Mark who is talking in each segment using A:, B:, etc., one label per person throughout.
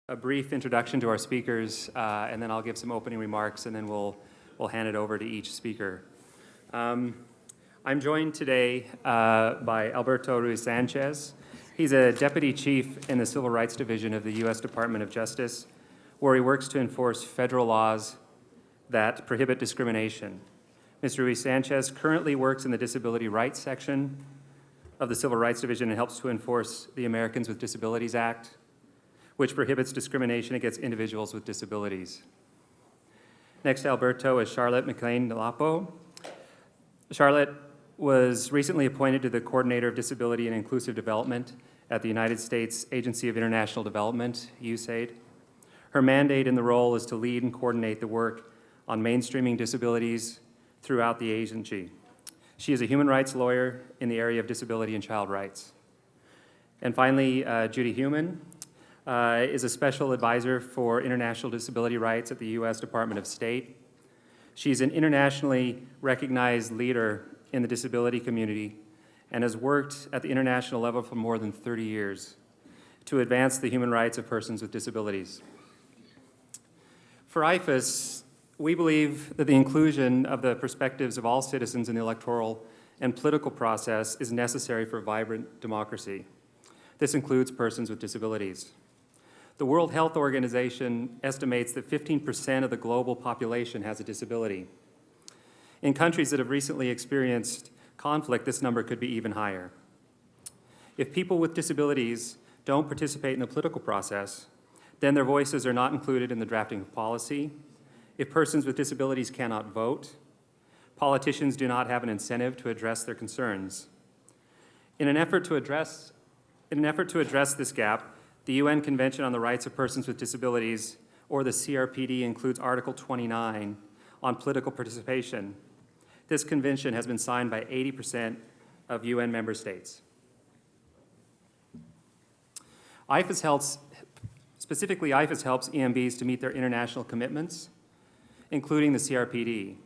A: A brief introduction to our speakers, and then I'll give some opening remarks, and then we'll hand it over to each speaker. I'm joined today by Alberto Ruisanchez. He's a deputy chief in the Civil Rights Division of the U.S. Department of Justice, where he works to enforce federal laws that prohibit discrimination. Mr. Ruisanchez currently works in the Disability Rights section of the Civil Rights Division and helps to enforce the Americans with Disabilities Act, which prohibits discrimination against individuals with disabilities. Next to Alberto is Charlotte McClain-Nhlapo. Charlotte was recently appointed to the Coordinator of Disability and Inclusive Development at the United States Agency of International Development, USAID. Her mandate in the role is to lead and coordinate the work on mainstreaming disabilities throughout the agency. She is a human rights lawyer in the area of disability and child rights. And finally, Judith Heumann is a special advisor for international disability rights at the U.S. Department of State. She's an internationally recognized leader in the disability community and has worked at the international level for more than 30 years to advance the human rights of persons with disabilities. For IFES, we believe that the inclusion of the perspectives of all citizens in the electoral and political process is necessary for vibrant democracy. This includes persons with disabilities. The World Health Organization estimates that 15% of the global population has a disability. In countries that have recently experienced conflict, this number could be even higher. If people with disabilities don't participate in the political process, then their voices are not included in the drafting of policy. If persons with disabilities cannot vote, politicians do not have an incentive to address their concerns. In an effort to address this gap, the UN Convention on the Rights of Persons with Disabilities, or the CRPD, includes Article 29 on political participation. This convention has been signed by 80% of UN member states. IFES helps EMBs to meet their international commitments, including the CRPD.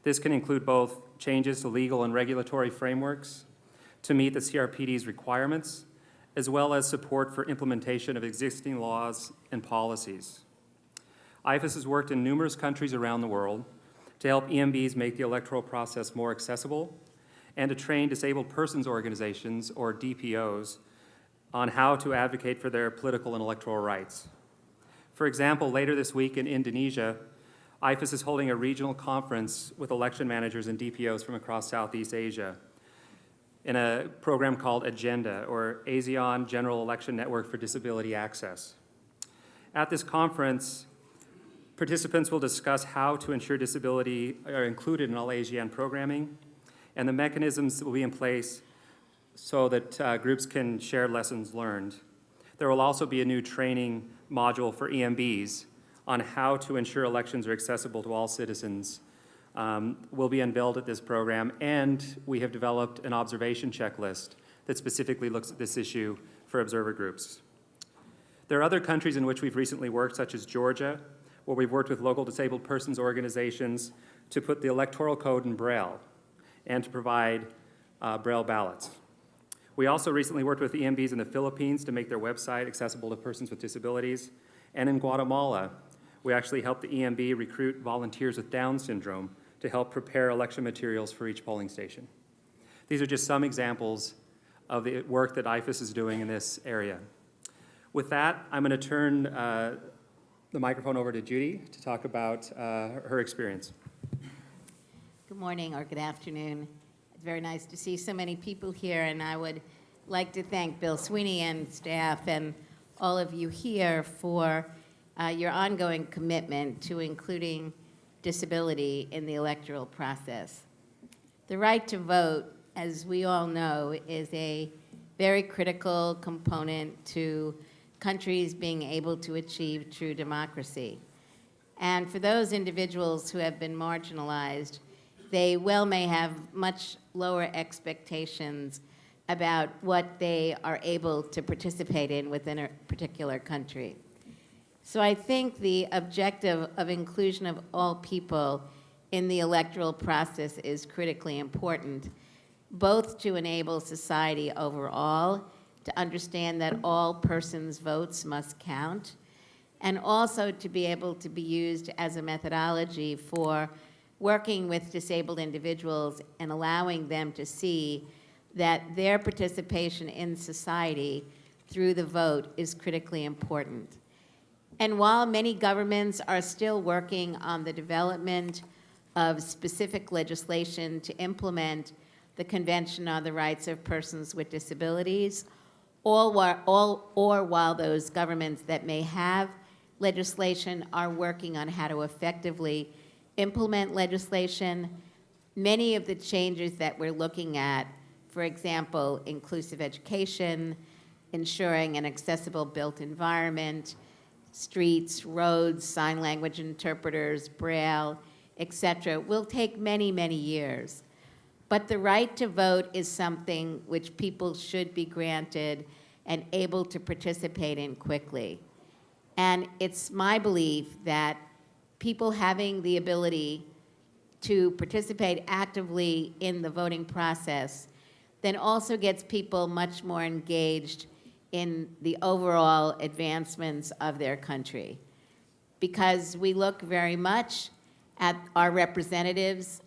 A: This can include both changes to legal and regulatory frameworks to meet the CRPD's requirements, as well as support for implementation of existing laws and policies. IFES has worked in numerous countries around the world to help EMBs make the electoral process more accessible and to train disabled persons organizations, or DPOs, on how to advocate for their political and electoral rights. For example, later this week in Indonesia, IFES is holding a regional conference with election managers and DPOs from across Southeast Asia in a program called Agenda, or ASEAN General Election Network for Disability Access. At this conference, participants will discuss how to ensure disability are included in all ASEAN programming and the mechanisms that will be in place so that groups can share lessons learned. There will also be a new training module for EMBs on how to ensure elections are accessible to all citizens. Will be unveiled at this program, and we have developed an observation checklist that specifically looks at this issue for observer groups. There are other countries in which we've recently worked, such as Georgia, where we've worked with local disabled persons organizations to put the electoral code in Braille and to provide Braille ballots. We also recently worked with EMBs in the Philippines to make their website accessible to persons with disabilities, and in Guatemala, we actually helped the EMB recruit volunteers with Down syndrome to help prepare election materials for each polling station. These are just some examples of the work that IFES is doing in this area. With that, I'm going to turn the microphone over to Judy to talk about her experience.
B: Good morning or good afternoon. It's very nice to see so many people here, and I would like to thank Bill Sweeney and staff and all of you here for your ongoing commitment to including disability in the electoral process. The right to vote, as we all know, is a very critical component to countries being able to achieve true democracy. And for those individuals who have been marginalized, they well may have much lower expectations about what they are able to participate in within a particular country. So I think the objective of inclusion of all people in the electoral process is critically important, both to enable society overall to understand that all persons' votes must count, and also to be able to be used as a methodology for working with disabled individuals and allowing them to see that their participation in society through the vote is critically important. And while many governments are still working on the development of specific legislation to implement the Convention on the Rights of Persons with Disabilities, or while those governments that may have legislation are working on how to effectively implement legislation, many of the changes that we're looking at, for example, inclusive education, ensuring an accessible built environment, streets, roads, sign language interpreters, Braille, etc., will take many, many years. But the right to vote is something which people should be granted and able to participate in quickly. And it's my belief that people having the ability to participate actively in the voting process then also gets people much more engaged in the overall advancements of their country. Because we look very much at our representatives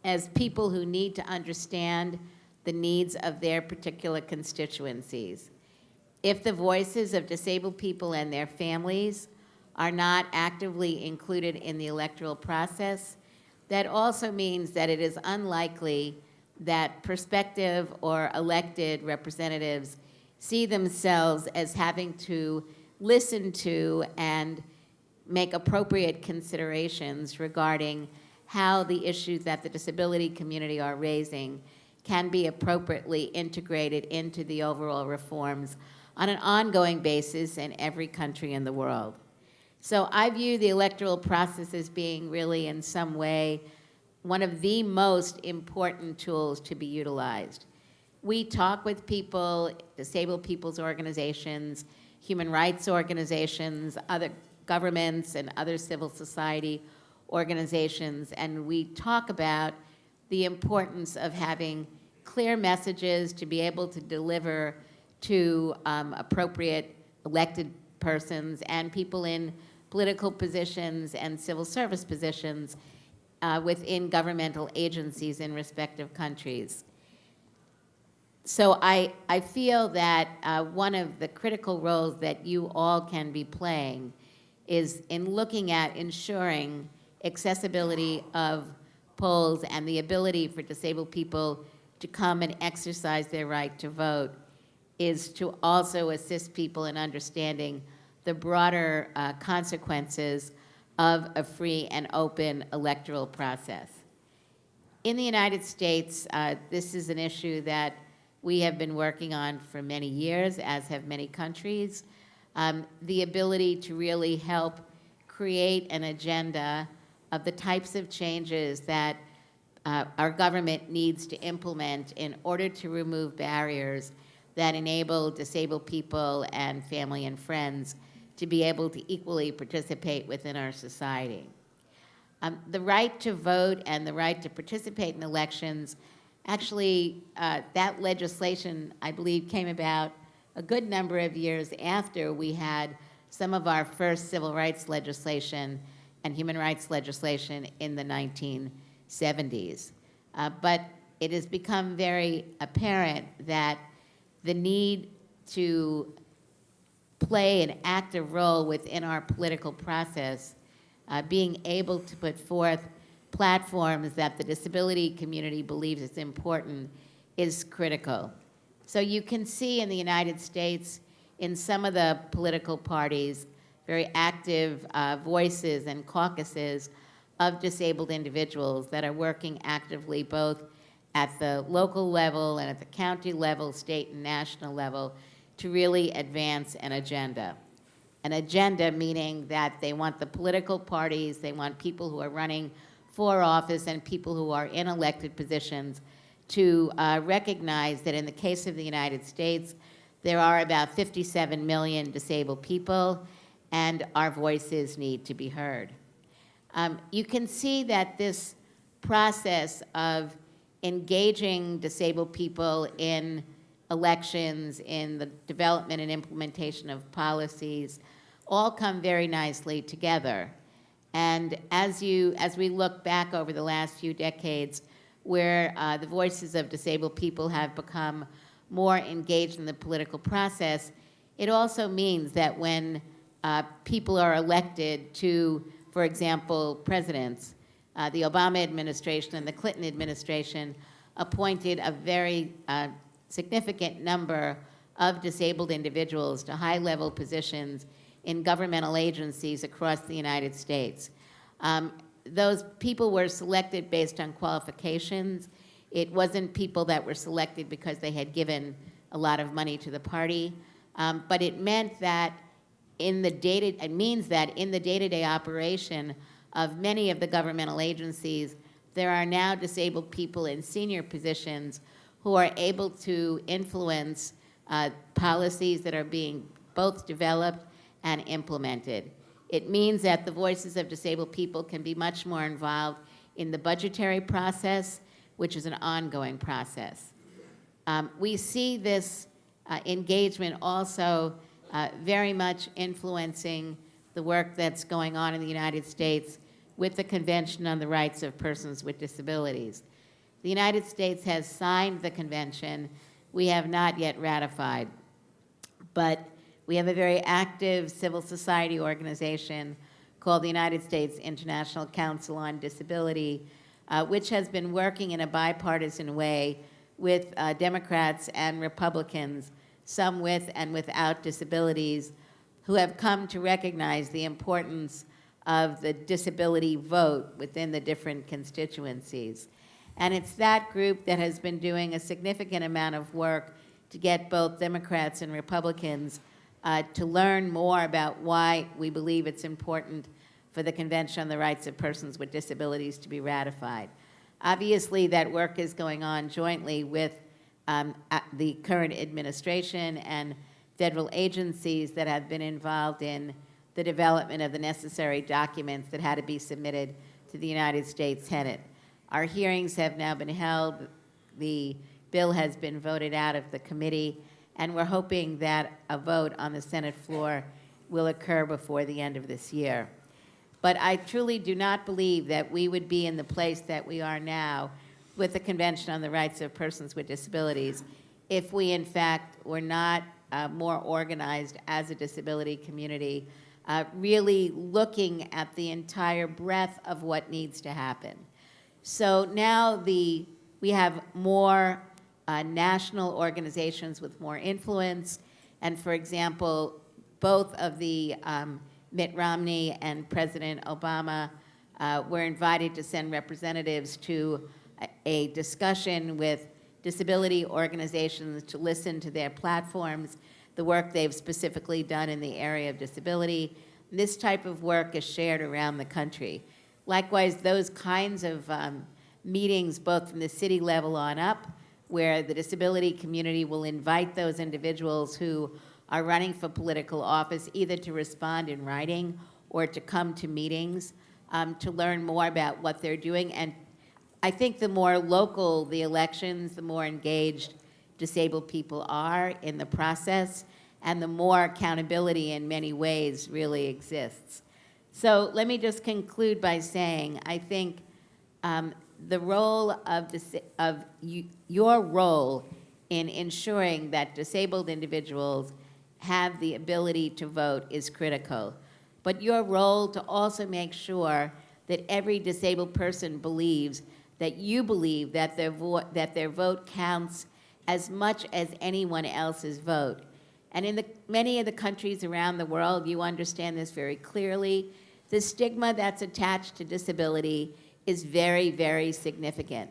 B: as people who need to understand the needs of their particular constituencies. If the voices of disabled people and their families are not actively included in the electoral process, that also means that it is unlikely that prospective or elected representatives see themselves as having to listen to and make appropriate considerations regarding how the issues that the disability community are raising can be appropriately integrated into the overall reforms on an ongoing basis in every country in the world. So I view the electoral process as being really in some way one of the most important tools to be utilized. We talk with people, disabled people's organizations, human rights organizations, other governments and other civil society organizations, and we talk about the importance of having clear messages to be able to deliver to appropriate elected persons and people in political positions and civil service positions within governmental agencies in respective countries. So I feel that one of the critical roles that you all can be playing is in looking at ensuring accessibility of polls and the ability for disabled people to come and exercise their right to vote is to also assist people in understanding the broader consequences of a free and open electoral process. In the United States, this is an issue that we have been working on for many years, as have many countries. The ability to really help create an agenda of the types of changes that our government needs to implement in order to remove barriers that enable disabled people and family and friends to be able to equally participate within our society. The right to vote and the right to participate in elections, actually, that legislation, I believe, came about a good number of years after we had some of our first civil rights legislation and human rights legislation in the 1970s. But it has become very apparent that the need to play an active role within our political process, being able to put forth platforms that the disability community believes is important, is critical. So you can see in the United States, in some of the political parties, very active voices and caucuses of disabled individuals that are working actively both at the local level and at the county level, state and national level, to really advance an agenda. An agenda meaning that they want the political parties, they want people who are running for office and people who are in elected positions to recognize that in the case of the United States, there are about 57 million disabled people, and our voices need to be heard. You can see that this process of engaging disabled people in elections, in the development and implementation of policies, all come very nicely together. And as we look back over the last few decades, where the voices of disabled people have become more engaged in the political process, it also means that when people are elected to, for example, presidents, the Obama administration and the Clinton administration appointed a very significant number of disabled individuals to high-level positions in governmental agencies across the United States. Those people were selected based on qualifications. It wasn't people that were selected because they had given a lot of money to the party, but it meant that it means that in the day-to-day operation of many of the governmental agencies, there are now disabled people in senior positions who are able to influence policies that are being both developed and implemented. It means that the voices of disabled people can be much more involved in the budgetary process, which is an ongoing process. We see this engagement also very much influencing the work that's going on in the United States with the Convention on the Rights of Persons with Disabilities. The United States has signed the convention. We have not yet ratified, but we have a very active civil society organization called the United States International Council on Disability, which has been working in a bipartisan way with Democrats and Republicans, some with and without disabilities, who have come to recognize the importance of the disability vote within the different constituencies. And it's that group that has been doing a significant amount of work to get both Democrats and Republicans to learn more about why we believe it's important for the Convention on the Rights of Persons with Disabilities to be ratified. Obviously, that work is going on jointly with the current administration and federal agencies that have been involved in the development of the necessary documents that had to be submitted to the United States Senate. Our hearings have now been held. The bill has been voted out of the committee, and we're hoping that a vote on the Senate floor will occur before the end of this year. But I truly do not believe that we would be in the place that we are now with the Convention on the Rights of Persons with Disabilities if we, in fact, were not more organized as a disability community, really looking at the entire breadth of what needs to happen. So now we have more national organizations with more influence, and for example, both of the Mitt Romney and President Obama were invited to send representatives to a discussion with disability organizations to listen to their platforms, the work they've specifically done in the area of disability. This type of work is shared around the country. Likewise, those kinds of meetings, both from the city level on up, where the disability community will invite those individuals who are running for political office either to respond in writing or to come to meetings to learn more about what they're doing. And I think the more local the elections, the more engaged disabled people are in the process, and the more accountability in many ways really exists. So let me just conclude by saying, I think the role of your role in ensuring that disabled individuals have the ability to vote is critical. But your role to also make sure that every disabled person believes that you believe that their vote counts as much as anyone else's vote. And in many of the countries around the world, you understand this very clearly. The stigma that's attached to disability is very, very significant.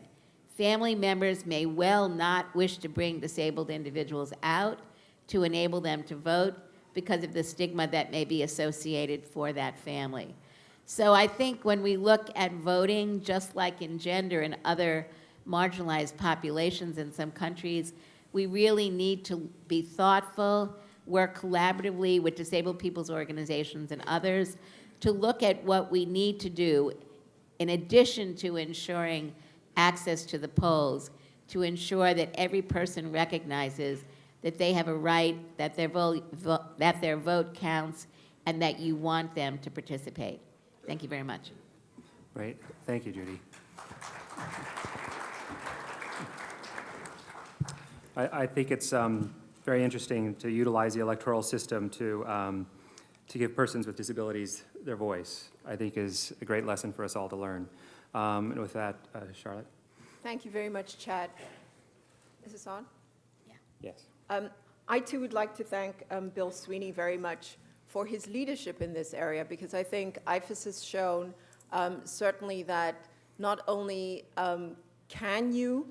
B: Family members may well not wish to bring disabled individuals out to enable them to vote because of the stigma that may be associated for that family. So I think when we look at voting, just like in gender and other marginalized populations in some countries, we really need to be thoughtful, work collaboratively with disabled people's organizations and others to look at what we need to do in addition to ensuring access to the polls, to ensure that every person recognizes that they have a right, that their vote counts and that you want them to participate. Thank you very much.
A: Great. Thank you, Judy. I think it's very interesting to utilize the electoral system to give persons with disabilities their voice. I think is a great lesson for us all to learn. And with that, Charlotte.
C: Thank you very much, Chad. Is this on?
A: Yes.
C: I too would like to thank Bill Sweeney very much for his leadership in this area, because I think IFES has shown certainly that not only can you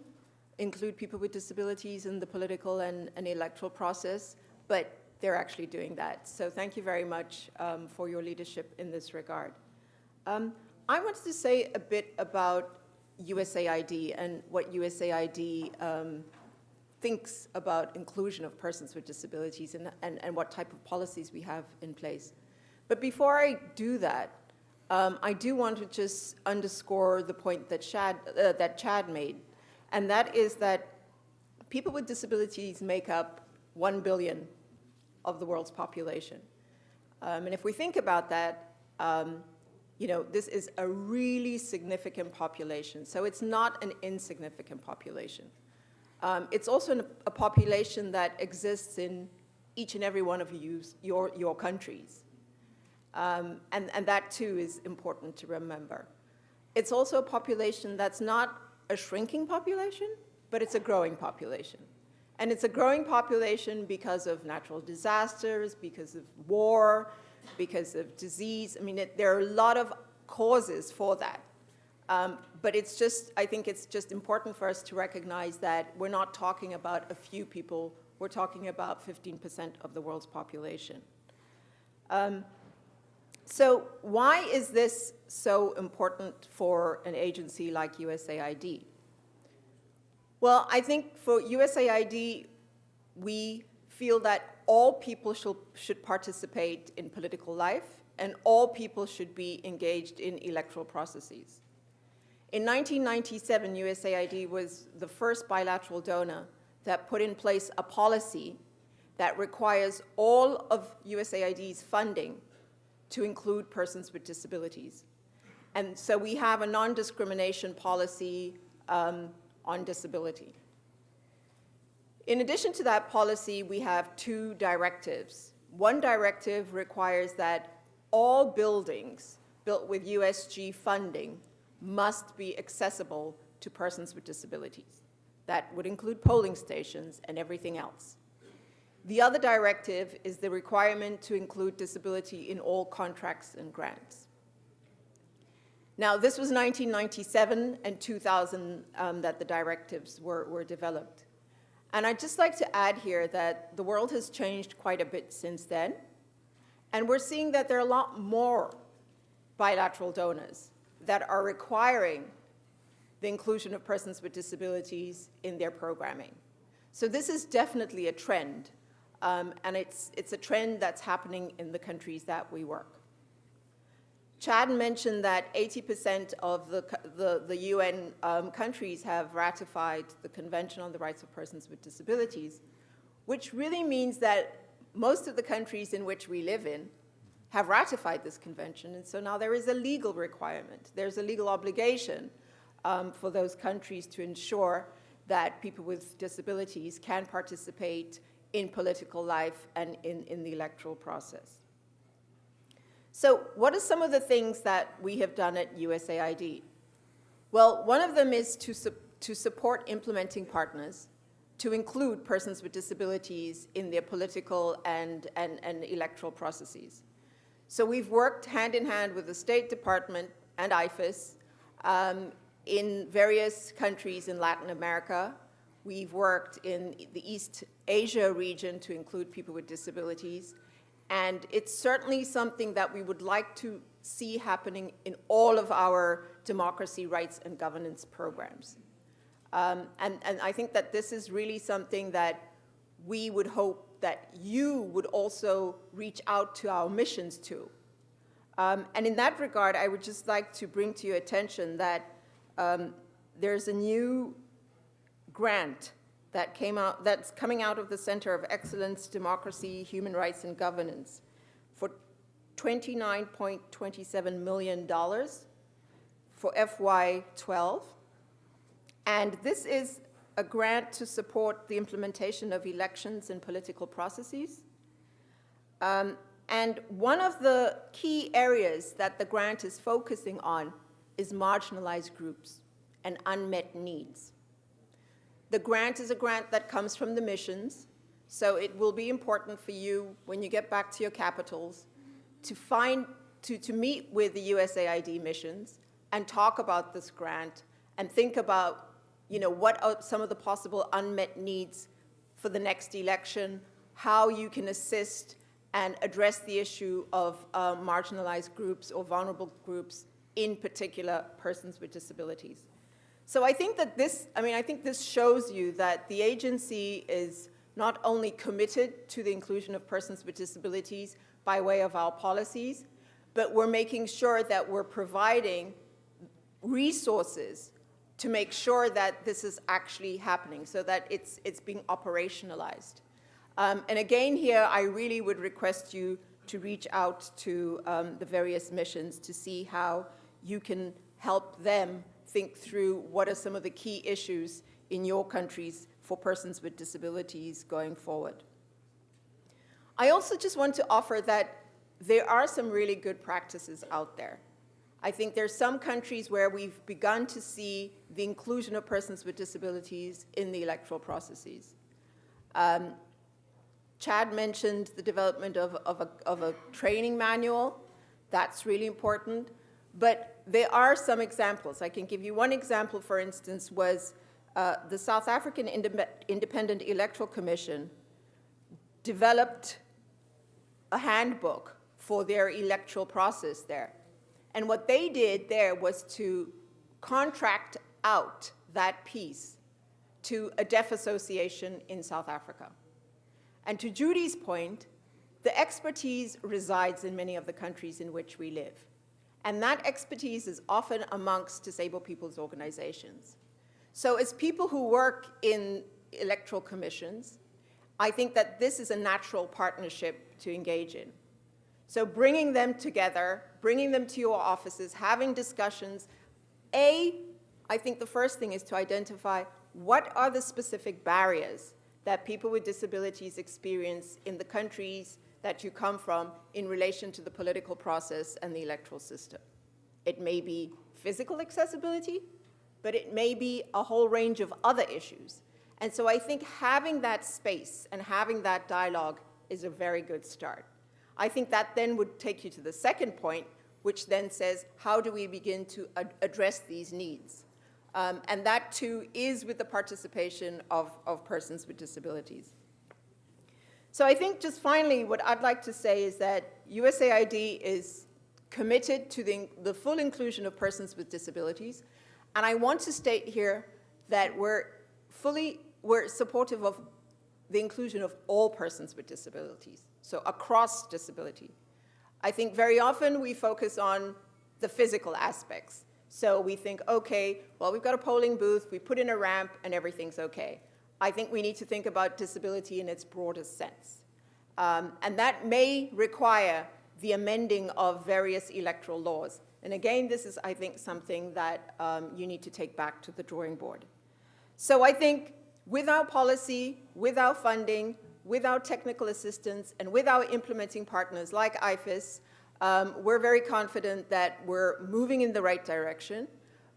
C: include people with disabilities in the political and electoral process, but they're actually doing that. So thank you very much for your leadership in this regard. I wanted to say a bit about USAID and what USAID thinks about inclusion of persons with disabilities and what type of policies we have in place. But before I do that, I do want to just underscore the point that Chad made, and that is that people with disabilities make up 1 billion of the world's population. And if we think about that, you know, this is a really significant population. So it's not an insignificant population. It's also a population that exists in each and every one of your countries. And that too is important to remember. It's also a population that's not a shrinking population, but it's a growing population. And it's a growing population because of natural disasters, because of war, because of disease. I mean, there are a lot of causes for that. But it's just, I think it's just important for us to recognize that we're not talking about a few people, we're talking about 15% of the world's population. So why is this so important for an agency like USAID? Well, I think for USAID, we feel that all people should participate in political life, and all people should be engaged in electoral processes. In 1997, USAID was the first bilateral donor that put in place a policy that requires all of USAID's funding to include persons with disabilities. And so we have a non-discrimination policy on disability. In addition to that policy, we have 2 directives. One directive requires that all buildings built with USG funding must be accessible to persons with disabilities. That would include polling stations and everything else. The other directive is the requirement to include disability in all contracts and grants. Now, this was 1997 and 2000 that the directives were developed. And I'd just like to add here that the world has changed quite a bit since then. And we're seeing that there are a lot more bilateral donors that are requiring the inclusion of persons with disabilities in their programming. So this is definitely a trend, and it's a trend that's happening in the countries that we work. Chad mentioned that 80% of the UN countries have ratified the Convention on the Rights of Persons with Disabilities, which really means that most of the countries in which we live in have ratified this convention, and so now there is a legal requirement. There's a legal obligation for those countries to ensure that people with disabilities can participate in political life and in the electoral process. So what are some of the things that we have done at USAID? Well, one of them is to support implementing partners to include persons with disabilities in their political and electoral processes. So we've worked hand in hand with the State Department and IFES in various countries in Latin America. We've worked in the East Asia region to include people with disabilities. And it's certainly something that we would like to see happening in all of our democracy, rights, and governance programs. And I think that this is really something that we would hope that you would also reach out to our missions to. And in that regard, I would just like to bring to your attention that there's a new grant that that's coming out of the Center of Excellence, Democracy, Human Rights, and Governance for $29.27 million for FY12. And this is a grant to support the implementation of elections and political processes. And one of the key areas that the grant is focusing on is marginalized groups and unmet needs. The grant is a grant that comes from the missions, so it will be important for you when you get back to your capitals to meet with the USAID missions and talk about this grant and think about, what are some of the possible unmet needs for the next election, how you can assist and address the issue of marginalized groups or vulnerable groups, in particular persons with disabilities. So I think that this shows you that the agency is not only committed to the inclusion of persons with disabilities by way of our policies, but we're making sure that we're providing resources to make sure that this is actually happening, so that it's being operationalized. And again here, I really would request you to reach out to the various missions to see how you can help them think through what are some of the key issues in your countries for persons with disabilities going forward. I also just want to offer that there are some really good practices out there. I think there's some countries where we've begun to see the inclusion of persons with disabilities in the electoral processes. Chad mentioned the development of a training manual. That's really important. But there are some examples. I can give you one example, for instance, was the South African Independent Electoral Commission developed a handbook for their electoral process there. And what they did there was to contract out that piece to a deaf association in South Africa. And to Judy's point, the expertise resides in many of the countries in which we live. And that expertise is often amongst disabled people's organizations. So as people who work in electoral commissions, I think that this is a natural partnership to engage in. So bringing them together, bringing them to your offices, having discussions. I think the first thing is to identify what are the specific barriers that people with disabilities experience in the countries that you come from in relation to the political process and the electoral system. It may be physical accessibility, but it may be a whole range of other issues. And so I think having that space and having that dialogue is a very good start. I think that then would take you to the second point, which then says, how do we begin to address these needs? And that, too, is with the participation of persons with disabilities. So I think just finally, what I'd like to say is that USAID is committed to the full inclusion of persons with disabilities. And I want to state here that we're supportive of the inclusion of all persons with disabilities, so across disability. I think very often we focus on the physical aspects. So we think, okay, well, we've got a polling booth, we put in a ramp, and everything's okay. I think we need to think about disability in its broadest sense. And that may require the amending of various electoral laws. And again, this is, I think, something that you need to take back to the drawing board. So I think with our policy, with our funding, with our technical assistance, and with our implementing partners like IFES, we're very confident that we're moving in the right direction.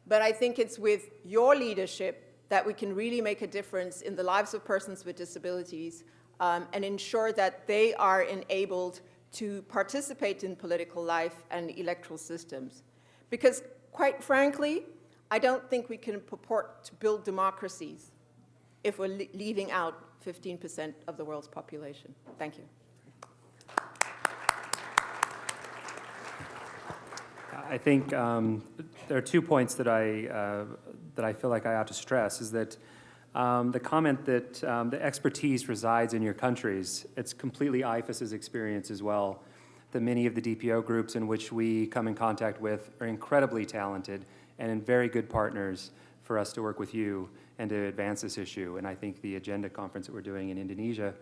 C: But I think it's with your leadership that we can really make a difference in the lives of persons with disabilities and ensure that they are enabled to participate in political life and electoral systems. Because quite frankly, I don't think we can purport to build democracies if we're leaving out 15% of the world's population. Thank you.
A: I think there are 2 points that I feel like I ought to stress, is that the comment that the expertise resides in your countries, it's completely IFES's experience as well. That many of the DPO groups in which we come in contact with are incredibly talented and very good partners for us to work with you and to advance this issue. And I think the Agenda conference that we're doing in Indonesia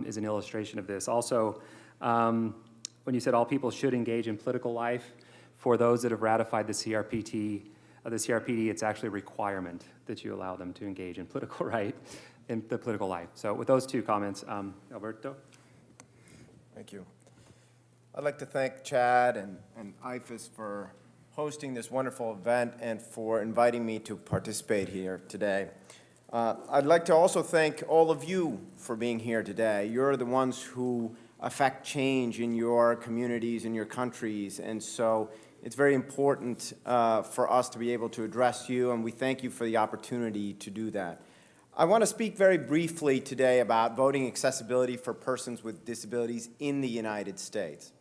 A: is an illustration of this. Also, when you said all people should engage in political life, for those that have ratified the CRPD, it's actually a requirement that you allow them to engage in political life. So with those two comments, Alberto?
D: Thank you. I'd like to thank Chad and IFES for hosting this wonderful event and for inviting me to participate here today. I'd like to also thank all of you for being here today. You're the ones who affect change in your communities, in your countries, and so it's very important for us to be able to address you, and we thank you for the opportunity to do that. I want to speak very briefly today about voting accessibility for persons with disabilities in the United States.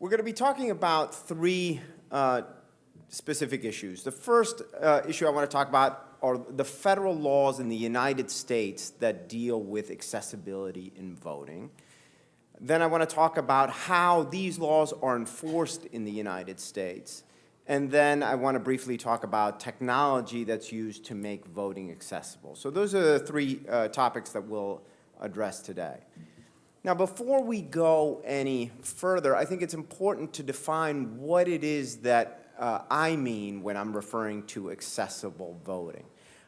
D: We're going to be talking about three specific issues. The first issue I want to talk about are the federal laws in the United States that deal with accessibility in voting. Then I want to talk about how these laws are enforced in the United States. And then I want to briefly talk about technology that's used to make voting accessible. So those are the three topics that we'll address today. Now, before we go any further, I think it's important to define what it is that I mean when I'm referring to accessible voting.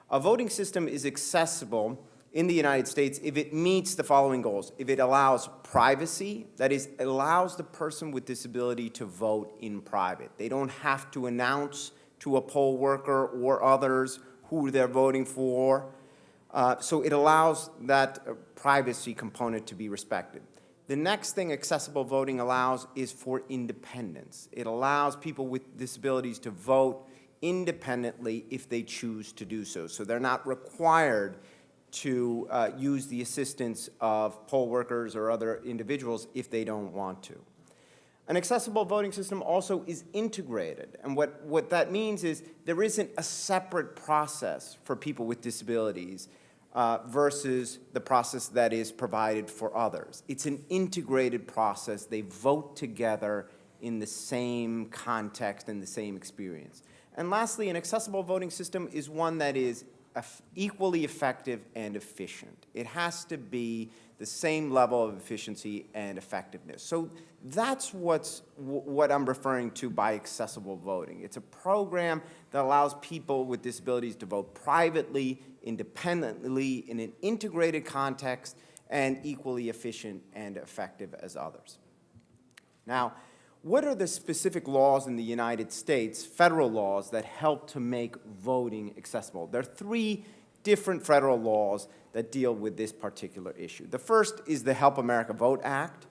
D: A voting system is accessible in the United States if it meets the following goals. If it allows privacy, that is, it allows the person with disability to vote in private. They don't have to announce to a poll worker or others who they're voting for. So it allows that privacy component to be respected. The next thing accessible voting allows is for independence. It allows people with disabilities to vote independently if they choose to do so. So they're not required to use the assistance of poll workers or other individuals if they don't want to. An accessible voting system also is integrated, and what that means is there isn't a separate process for people with disabilities versus the process that is provided for others. It's an integrated process. They vote together in the same context and the same experience. And lastly, an accessible voting system is one that is equally effective and efficient. It has to be the same level of efficiency and effectiveness. So that's what I'm referring to by accessible voting. It's a program that allows people with disabilities to vote privately, independently, in an integrated context, and equally efficient and effective as others. Now, what are the specific laws in the United States, federal laws, that help to make voting accessible? There are three different federal laws that deal with this particular issue. The first is the Help America Vote Act.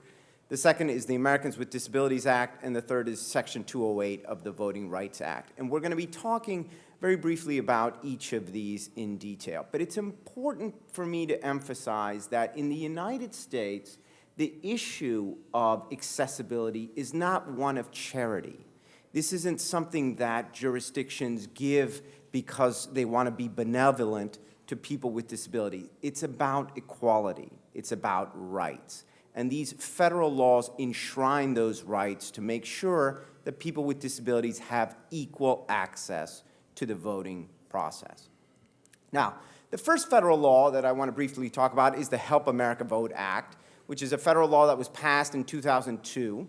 D: The second is the Americans with Disabilities Act, and the third is Section 208 of the Voting Rights Act. And we're going to be talking very briefly about each of these in detail. But it's important for me to emphasize that in the United States, the issue of accessibility is not one of charity. This isn't something that jurisdictions give because they want to be benevolent to people with disability. It's about equality. It's about rights. And these federal laws enshrine those rights to make sure that people with disabilities have equal access to the voting process. Now, the first federal law that I want to briefly talk about is the Help America Vote Act, which is a federal law that was passed in 2002.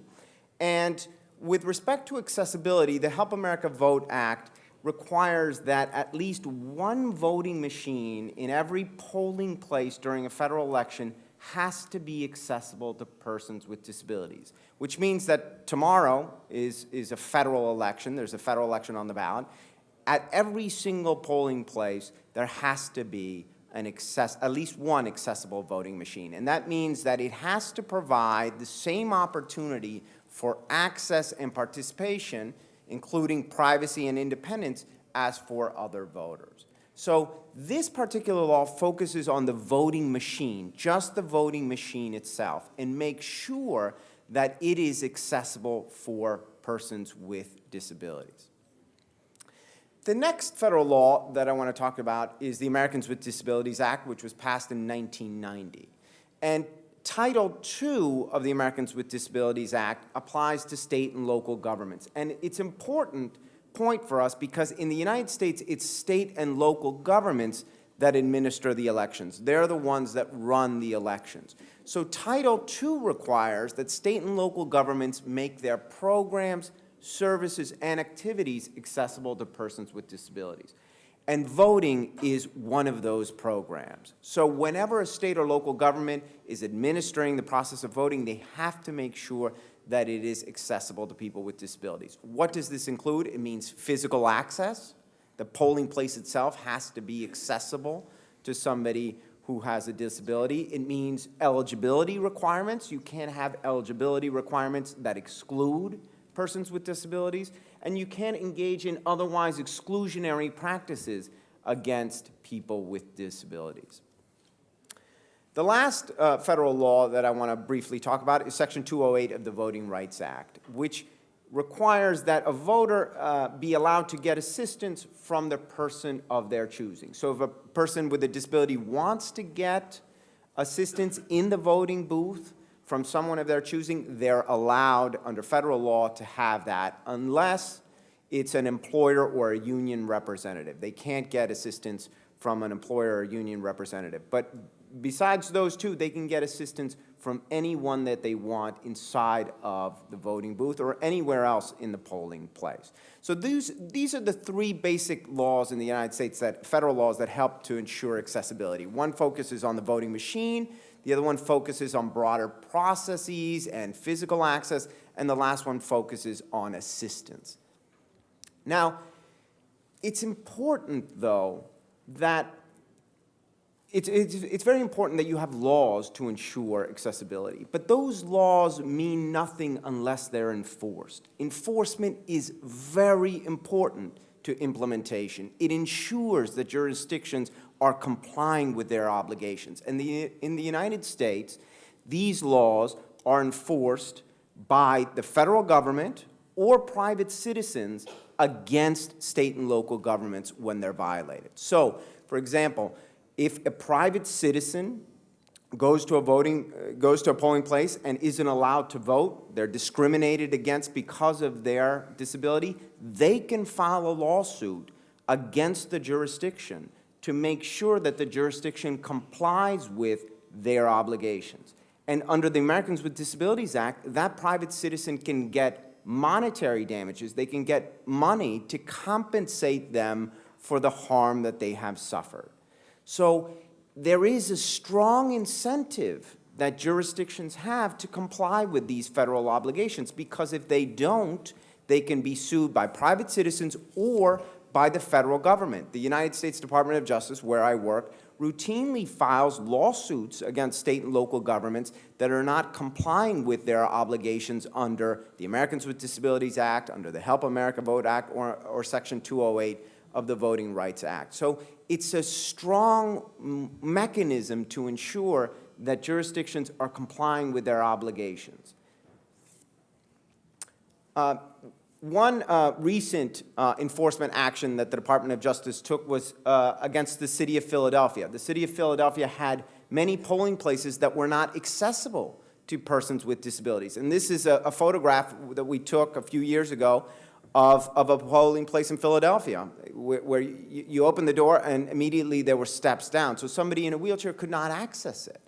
D: And with respect to accessibility, the Help America Vote Act requires that at least one voting machine in every polling place during a federal election has to be accessible to persons with disabilities, which means that tomorrow is a federal election. There's a federal election on the ballot. At every single polling place, there has to be at least one accessible voting machine. And that means that it has to provide the same opportunity for access and participation, including privacy and independence, as for other voters. So this particular law focuses on the voting machine, just the voting machine itself, and makes sure that it is accessible for persons with disabilities. The next federal law that I want to talk about is the Americans with Disabilities Act, which was passed in 1990. And Title II of the Americans with Disabilities Act applies to state and local governments. And it's an important point for us because in the United States, it's state and local governments that administer the elections. They're the ones that run the elections. So Title II requires that state and local governments make their programs, services, and activities accessible to persons with disabilities. And voting is one of those programs. So whenever a state or local government is administering the process of voting, they have to make sure that it is accessible to people with disabilities. What does this include? It means physical access. The polling place itself has to be accessible to somebody who has a disability. It means eligibility requirements. You can't have eligibility requirements that exclude persons with disabilities, and you can't engage in otherwise exclusionary practices against people with disabilities. The last federal law that I want to briefly talk about is Section 208 of the Voting Rights Act, which requires that a voter be allowed to get assistance from the person of their choosing. So if a person with a disability wants to get assistance in the voting booth from someone of their choosing, they're allowed under federal law to have that unless it's an employer or a union representative. They can't get assistance from an employer or union representative. But besides those two, they can get assistance from anyone that they want inside of the voting booth or anywhere else in the polling place. So these are the three basic laws in the United States, federal laws that help to ensure accessibility. One focuses on the voting machine, the other one focuses on broader processes and physical access, and the last one focuses on assistance. Now, it's important, though, that it's very important that you have laws to ensure accessibility, but those laws mean nothing unless they're enforced. Enforcement is very important to implementation. It ensures that jurisdictions are complying with their obligations. And in the United States, these laws are enforced by the federal government or private citizens against state and local governments when they're violated. So, for example, if a private citizen goes to a polling place and isn't allowed to vote, they're discriminated against because of their disability, they can file a lawsuit against the jurisdiction to make sure that the jurisdiction complies with their obligations. And under the Americans with Disabilities Act, that private citizen can get monetary damages. They can get money to compensate them for the harm that they have suffered. So there is a strong incentive that jurisdictions have to comply with these federal obligations, because if they don't, they can be sued by private citizens or by the federal government. The United States Department of Justice, where I work, routinely files lawsuits against state and local governments that are not complying with their obligations under the Americans with Disabilities Act, under the Help America Vote Act, or Section 208 of the Voting Rights Act. So it's a strong mechanism to ensure that jurisdictions are complying with their obligations. One recent enforcement action that the Department of Justice took was against the city of Philadelphia. The city of Philadelphia had many polling places that were not accessible to persons with disabilities. And this is a photograph that we took a few years ago of a polling place in Philadelphia, where you open the door and immediately there were steps down. So somebody in a wheelchair could not access it.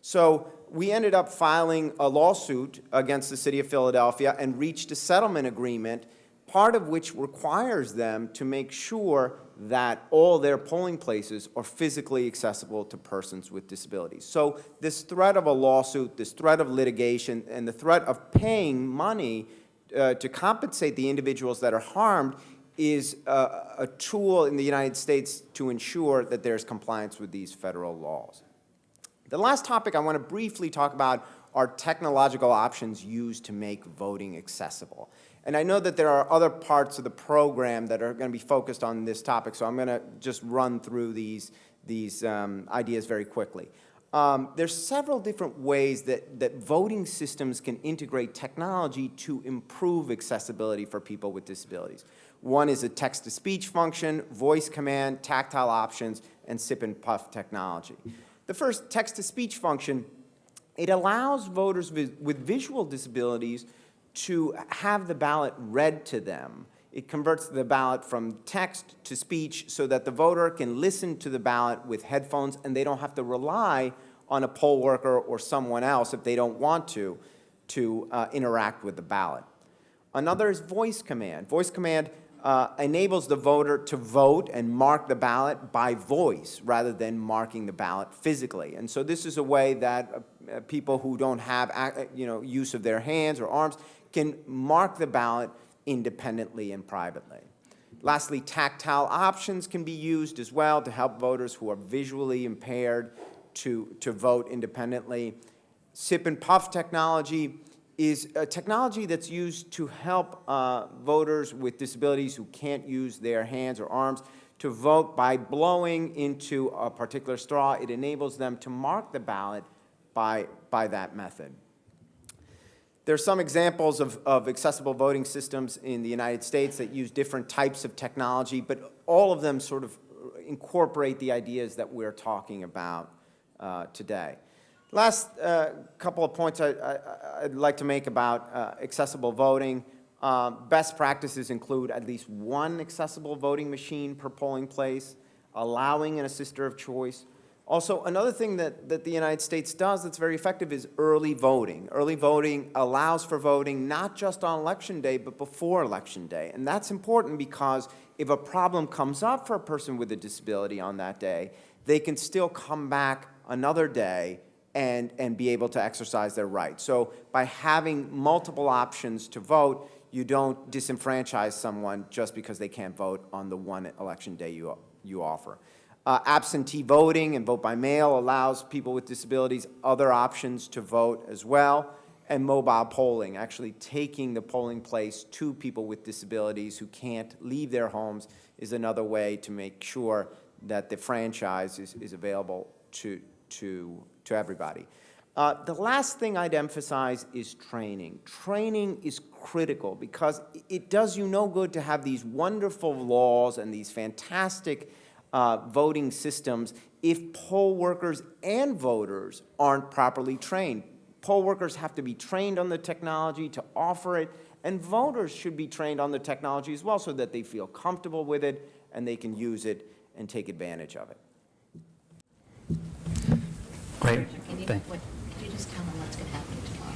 D: So we ended up filing a lawsuit against the city of Philadelphia and reached a settlement agreement, part of which requires them to make sure that all their polling places are physically accessible to persons with disabilities. So this threat of a lawsuit, this threat of litigation, and the threat of paying money to compensate the individuals that are harmed is a tool in the United States to ensure that there's compliance with these federal laws. The last topic I want to briefly talk about are technological options used to make voting accessible. And I know that there are other parts of the program that are going to be focused on this topic, so I'm going to just run through these ideas very quickly. There's several different ways that voting systems can integrate technology to improve accessibility for people with disabilities. One is a text-to-speech function, voice command, tactile options, and sip and puff technology. The first, text-to-speech function, it allows voters with visual disabilities to have the ballot read to them It converts the ballot from text to speech so that the voter can listen to the ballot with headphones and they don't have to rely on a poll worker or someone else if they don't want to interact with the ballot. Another is voice command. Voice command enables the voter to vote and mark the ballot by voice rather than marking the ballot physically. And so this is a way that people who don't have use of their hands or arms can mark the ballot independently and privately. Lastly, tactile options can be used as well to help voters who are visually impaired to vote independently. Sip and puff technology is a technology that's used to help voters with disabilities who can't use their hands or arms to vote by blowing into a particular straw. It enables them to mark the ballot by that method. There are some examples of accessible voting systems in the United States that use different types of technology, but all of them sort of incorporate the ideas that we're talking about today. Last couple of points I'd like to make about accessible voting. Best practices include at least one accessible voting machine per polling place, allowing an assister of choice. Also, another thing that the United States does that's very effective is early voting. Early voting allows for voting not just on Election Day, but before Election Day. And that's important because if a problem comes up for a person with a disability on that day, they can still come back another day and be able to exercise their rights. So by having multiple options to vote, you don't disenfranchise someone just because they can't vote on the one election day you offer. Absentee voting and vote by mail allows people with disabilities other options to vote as well. And mobile polling, actually taking the polling place to people with disabilities who can't leave their homes, is another way to make sure that the franchise is available to everybody. The last thing I'd emphasize is training. Training is critical because it does you no good to have these wonderful laws and these fantastic voting systems if poll workers and voters aren't properly trained. Poll workers have to be trained on the technology to offer it, and voters should be trained on the technology as well so that they feel comfortable with it and they can use it and take advantage of it.
A: Great.
B: Could you just tell them what's going to happen tomorrow?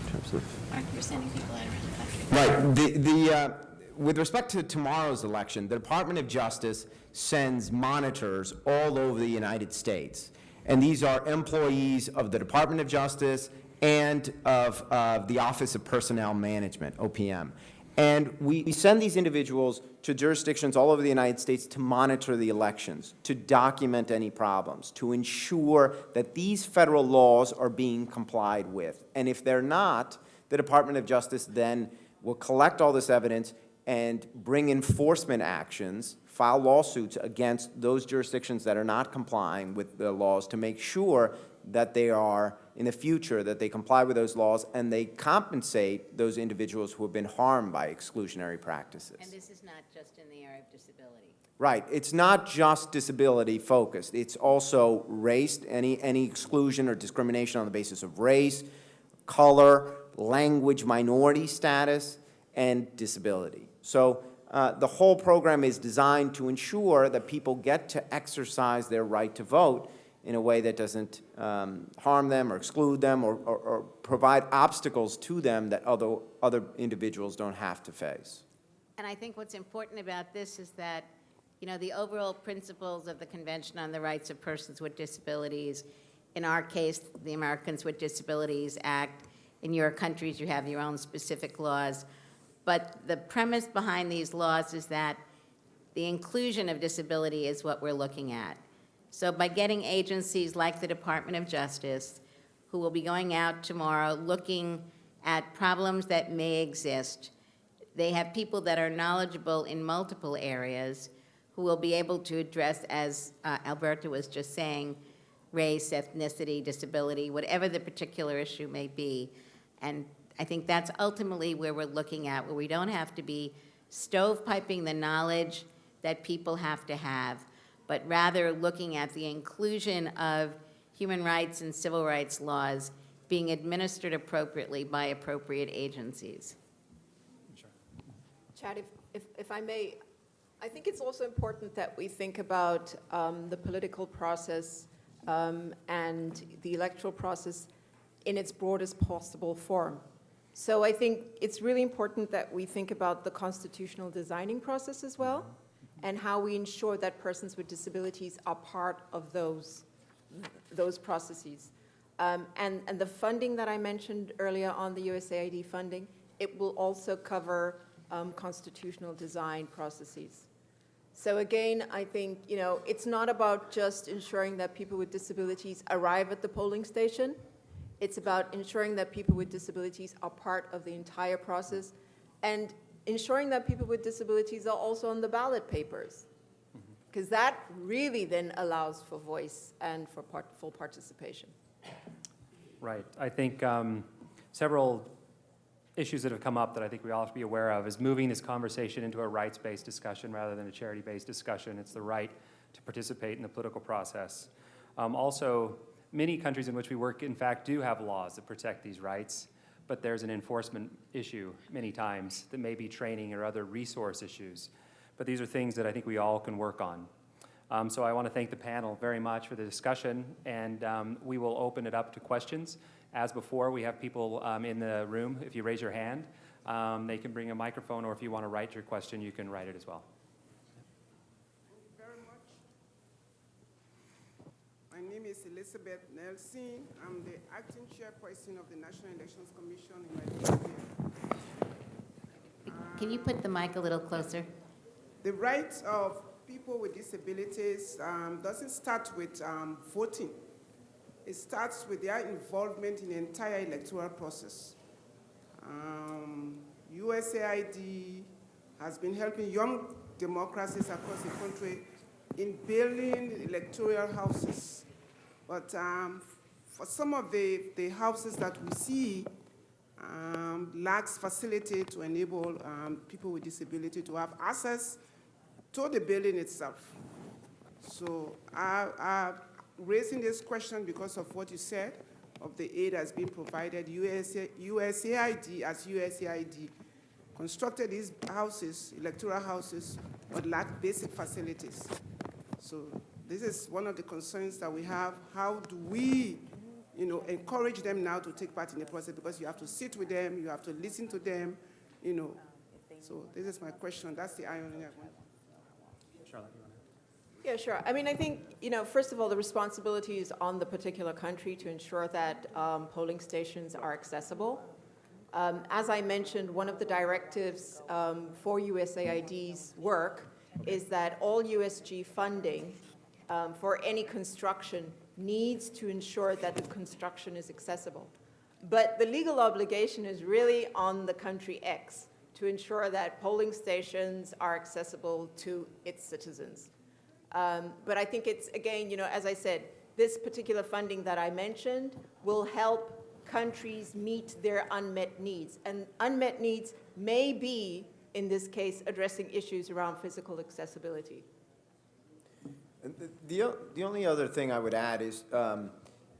D: In terms of
B: You're sending people out around the country.
D: Right. With respect to tomorrow's election, the Department of Justice sends monitors all over the United States. And these are employees of the Department of Justice and of the Office of Personnel Management, OPM. And we send these individuals to jurisdictions all over the United States to monitor the elections, to document any problems, to ensure that these federal laws are being complied with. And if they're not, the Department of Justice then will collect all this evidence and bring enforcement actions, file lawsuits against those jurisdictions that are not complying with the laws to make sure that they are, in the future, that they comply with those laws and they compensate those individuals who have been harmed by exclusionary practices.
B: And this is not just in the area of disability.
D: Right. It's not just disability focused. It's also race, any exclusion or discrimination on the basis of race, color, language, minority status, and disability. So the whole program is designed to ensure that people get to exercise their right to vote in a way that doesn't harm them or exclude them or provide obstacles to them that other individuals don't have to face.
B: And I think what's important about this is that, you know, the overall principles of the Convention on the Rights of Persons with Disabilities, in our case, the Americans with Disabilities Act, in your countries you have your own specific laws, but the premise behind these laws is that the inclusion of disability is what we're looking at. So by getting agencies like the Department of Justice, who will be going out tomorrow looking at problems that may exist, they have people that are knowledgeable in multiple areas who will be able to address, as Alberto was just saying, race, ethnicity, disability, whatever the particular issue may be. And I think that's ultimately where we're looking at, where we don't have to be stovepiping the knowledge that people have to have, but rather looking at the inclusion of human rights and civil rights laws being administered appropriately by appropriate agencies.
C: Chad, If I may, I think it's also important that we think about the political process and the electoral process in its broadest possible form. So I think it's really important that we think about the constitutional designing process as well, and how we ensure that persons with disabilities are part of those processes. And the funding that I mentioned earlier on the USAID funding, it will also cover constitutional design processes. So again, I think, it's not about just ensuring that people with disabilities arrive at the polling station. It's about ensuring that people with disabilities are part of the entire process, and ensuring that people with disabilities are also on the ballot papers, because that really then allows for voice and for full participation.
A: Right. I think several issues that have come up that I think we all have to be aware of is moving this conversation into a rights-based discussion rather than a charity-based discussion. It's the right to participate in the political process. Also, many countries in which we work, in fact, do have laws that protect these rights, but there's an enforcement issue many times that may be training or other resource issues. But these are things that I think we all can work on. So I want to thank the panel very much for the discussion, and we will open it up to questions. As before, we have people in the room. If you raise your hand, they can bring a microphone, or if you want to write your question, you can write it as well.
E: Thank you very much. My name is Elizabeth Nelson. I'm the acting chairperson of the National Elections Commission in my district.
B: Can you put the mic a little closer?
E: The rights of people with disabilities doesn't start with voting. It starts with their involvement in the entire electoral process. USAID has been helping young democracies across the country in building electoral houses. But for some of the houses that we see, lacks facility to enable people with disability to have access to the building itself. So I'm raising this question because of what you said, of the aid that's been provided. USAID, as USAID, constructed these houses, electoral houses, but lack basic facilities. So this is one of the concerns that we have. How do we encourage them now to take part in the process? Because you have to sit with them, you have to listen to them, So this is my question. That's the irony.
A: Charlotte, you want to?
C: Yeah, sure. I mean, I think, first of all, the responsibility is on the particular country to ensure that polling stations are accessible. As I mentioned, one of the directives for USAID's work is that all USG funding for any construction needs to ensure that the construction is accessible. But the legal obligation is really on the country X to ensure that polling stations are accessible to its citizens. But I think it's, again, as I said, this particular funding that I mentioned will help countries meet their unmet needs. And unmet needs may be, in this case, addressing issues around physical accessibility.
D: The only other thing I would add is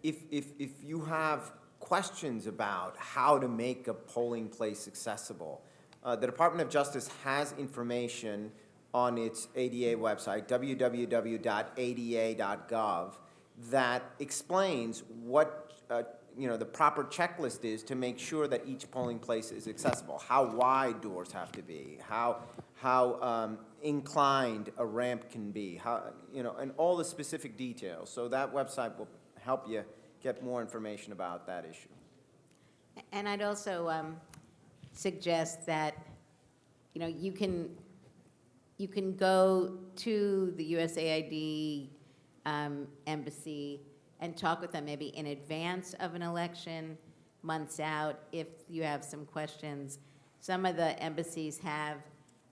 D: if you have questions about how to make a polling place accessible, the Department of Justice has information on its ADA website, www.ada.gov, that explains what the proper checklist is to make sure that each polling place is accessible. How wide doors have to be, how inclined a ramp can be, and all the specific details. So that website will help you get more information about that issue.
B: And I'd also suggest that you can go to the USAID embassy and talk with them maybe in advance of an election, months out, if you have some questions. Some of the embassies have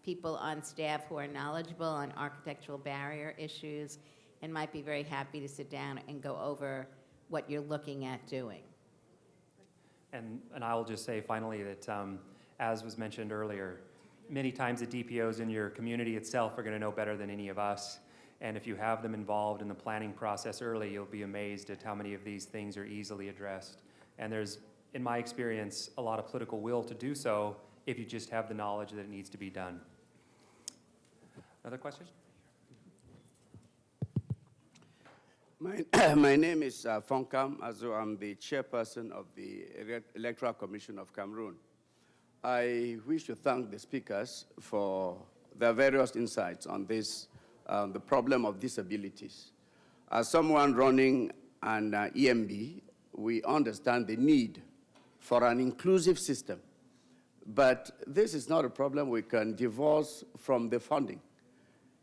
B: people on staff who are knowledgeable on architectural barrier issues and might be very happy to sit down and go over what you're looking at doing.
A: And I'll just say finally that, as was mentioned earlier, many times the DPOs in your community itself are going to know better than any of us. And if you have them involved in the planning process early, you'll be amazed at how many of these things are easily addressed. And there's, in my experience, a lot of political will to do so if you just have the knowledge that it needs to be done. Another question?
F: My name is Fonkam Azo. I'm the chairperson of the Electoral Commission of Cameroon. I wish to thank the speakers for their various insights on this, the problem of disabilities. As someone running an EMB, we understand the need for an inclusive system. But this is not a problem we can divorce from the funding,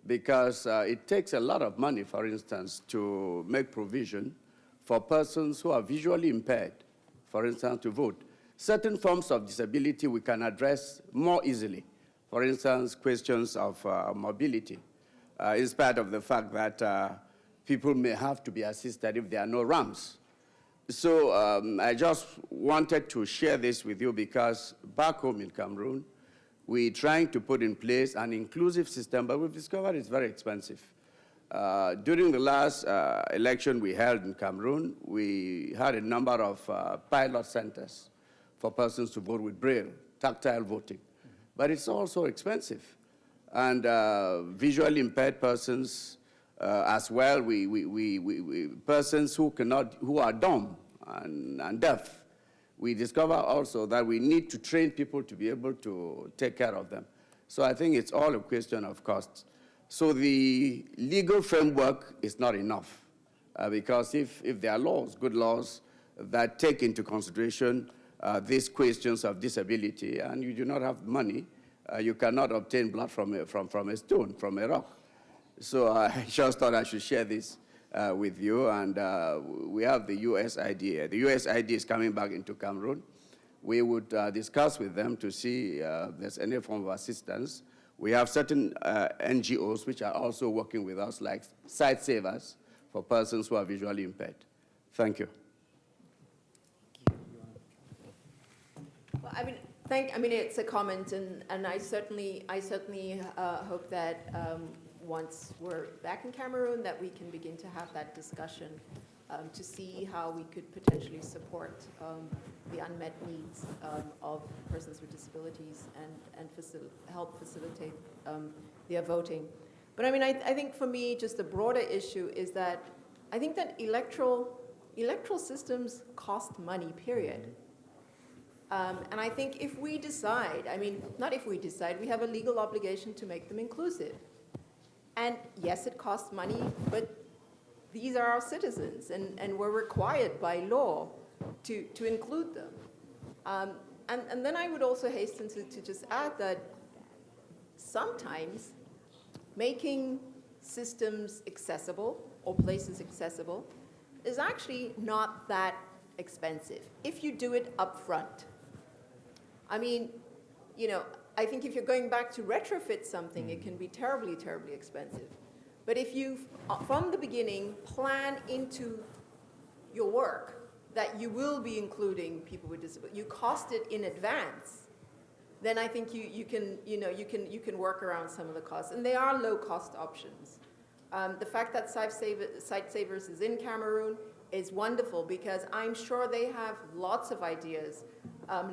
F: because it takes a lot of money, for instance, to make provision for persons who are visually impaired, for instance, to vote. Certain forms of disability we can address more easily. For instance, questions of mobility, in spite of the fact that people may have to be assisted if there are no ramps. So I just wanted to share this with you because back home in Cameroon, we're trying to put in place an inclusive system, but we've discovered it's very expensive. During the last election we held in Cameroon, we had a number of pilot centers for persons to vote with Braille, tactile voting. But it's also expensive. And visually impaired persons as well, persons who are dumb and deaf, we discover also that we need to train people to be able to take care of them. So I think it's all a question of cost. So the legal framework is not enough because if there are laws, good laws, that take into consideration these questions of disability and you do not have money, you cannot obtain blood from a stone, from a rock. So I just thought I should share this with you, and we have the USID. The USID is coming back into Cameroon. We would discuss with them to see if there's any form of assistance. We have certain NGOs which are also working with us, like Sight Savers, for persons who are visually impaired. Thank you.
C: Well, I mean, it's a comment, and I certainly hope that once we're back in Cameroon, that we can begin to have that discussion to see how we could potentially support the unmet needs of persons with disabilities and help facilitate their voting. But I mean, I think for me, just the broader issue is that I think that electoral systems cost money, period. And I think if we decide, I mean, not if we decide, we have a legal obligation to make them inclusive. And yes, it costs money, but these are our citizens, and we're required by law to include them. And then I would also hasten to just add that sometimes making systems accessible or places accessible is actually not that expensive if you do it up front. I mean, you know, I think if you're going back to retrofit something, it can be terribly, terribly expensive. But if you, from the beginning, plan into your work that you will be including people with disabilities, you cost it in advance, then I think you can work around some of the costs. And they are low-cost options. The fact that Sight Savers is in Cameroon is wonderful because I'm sure they have lots of ideas,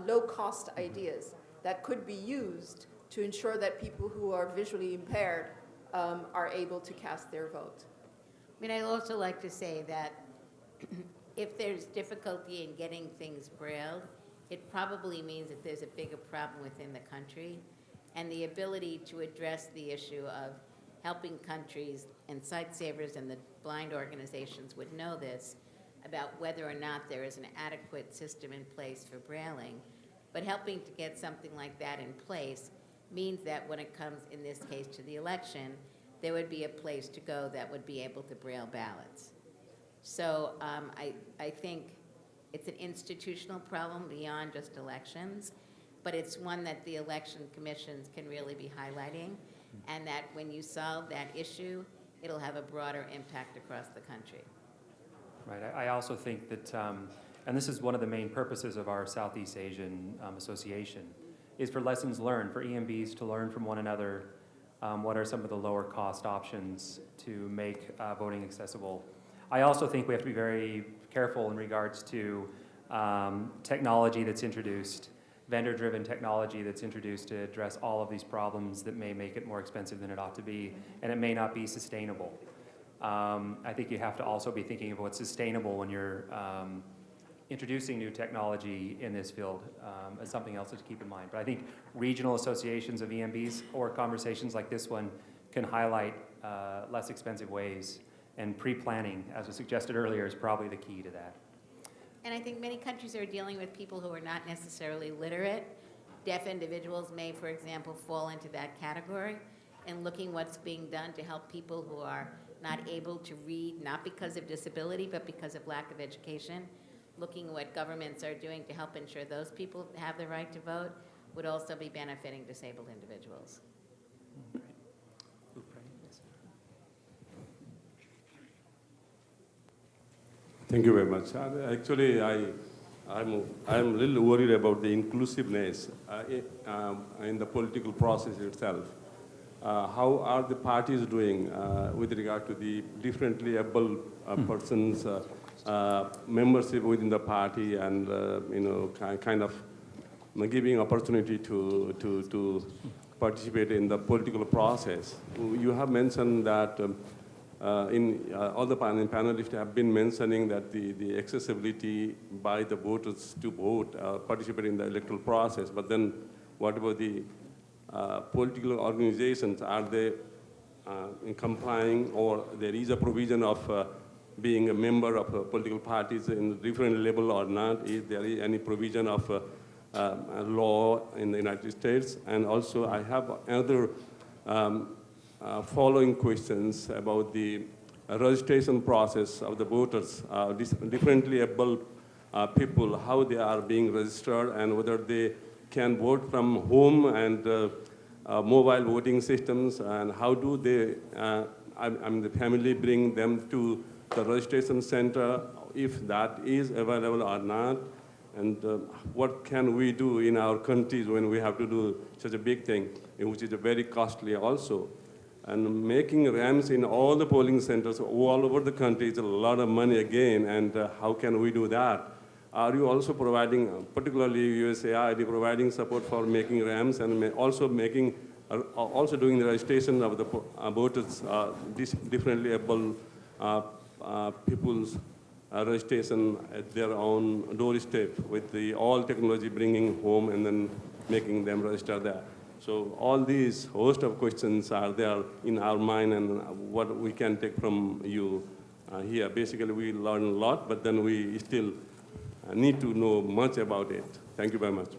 C: low-cost ideas, that could be used to ensure that people who are visually impaired are able to cast their vote.
B: I mean, I'd also like to say that if there's difficulty in getting things brailled, it probably means that there's a bigger problem within the country, and the ability to address the issue of helping countries, and Sight Savers and the blind organizations would know this, about whether or not there is an adequate system in place for brailing. But helping to get something like that in place means that when it comes, in this case, to the election, there would be a place to go that would be able to braille ballots. So I think it's an institutional problem beyond just elections, but it's one that the election commissions can really be highlighting, and that when you solve that issue, it'll have a broader impact across the country.
A: Right. I also think that, and this is one of the main purposes of our Southeast Asian Association, is for lessons learned, for EMBs to learn from one another what are some of the lower cost options to make voting accessible. I also think we have to be very careful in regards to technology that's introduced vendor-driven technology that's introduced to address all of these problems that may make it more expensive than it ought to be, and it may not be sustainable. I think you have to also be thinking of what's sustainable when you're introducing new technology in this field as something else to keep in mind. But I think regional associations of EMBs or conversations like this one can highlight less expensive ways, and pre-planning, as was suggested earlier, is probably the key to that.
B: And I think many countries are dealing with people who are not necessarily literate. Deaf individuals may, for example, fall into that category, and looking what's being done to help people who are not able to read, not because of disability, but because of lack of education. Looking at what governments are doing to help ensure those people have the right to vote would also be benefiting disabled individuals.
G: Thank you very much. Actually, I'm a little worried about the inclusiveness in the political process itself. How are the parties doing with regard to the differently able persons' membership within the party, and kind of giving opportunity to participate in the political process? You have mentioned that all the panelists have been mentioning that the accessibility by the voters to vote, participate in the electoral process, but then what about the political organizations? Are they in complying, or there is a provision of being a member of political parties in different level or not? Is there any provision of law in the United States? And also I have other following questions about the registration process of the voters, differently able people, how they are being registered, and whether they can vote from home and mobile voting systems, and how do they, the family bring them to the registration center, if that is available or not, and what can we do in our countries when we have to do such a big thing, which is very costly also. And making ramps in all the polling centers all over the country is a lot of money again, and how can we do that? Are you also providing, particularly USAID, providing support for making ramps and also making, also doing the registration of the voters, differently able people's registration at their own doorstep, with the all technology bringing home and then making them register there? So all these host of questions are there in our mind, and what we can take from you here. Basically, we learn a lot, but then we still need to know much about it. Thank you very much.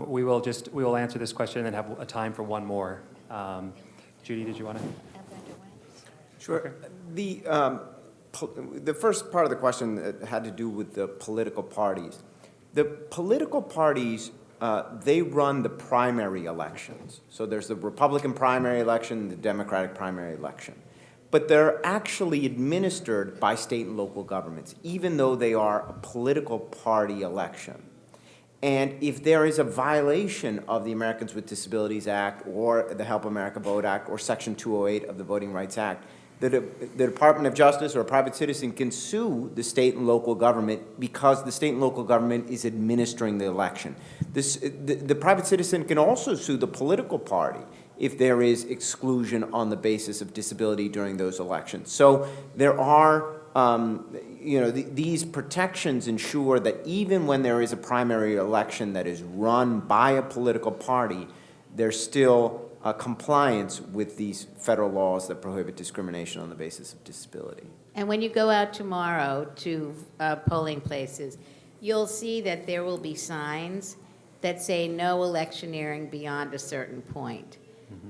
A: We will answer this question and then have a time for one more. Judy, did you want to?
D: Sure. Okay. The first part of the question had to do with the political parties. The political parties, they run the primary elections. So there's the Republican primary election, the Democratic primary election. But they're actually administered by state and local governments, even though they are a political party election. And if there is a violation of the Americans with Disabilities Act or the Help America Vote Act or Section 208 of the Voting Rights Act, the Department of Justice or a private citizen can sue the state and local government because the state and local government is administering the election. The private citizen can also sue the political party if there is exclusion on the basis of disability during those elections. So there are, these protections ensure that even when there is a primary election that is run by a political party, there's still compliance with these federal laws that prohibit discrimination on the basis of disability.
B: And when you go out tomorrow to polling places, you'll see that there will be signs that say no electioneering beyond a certain point.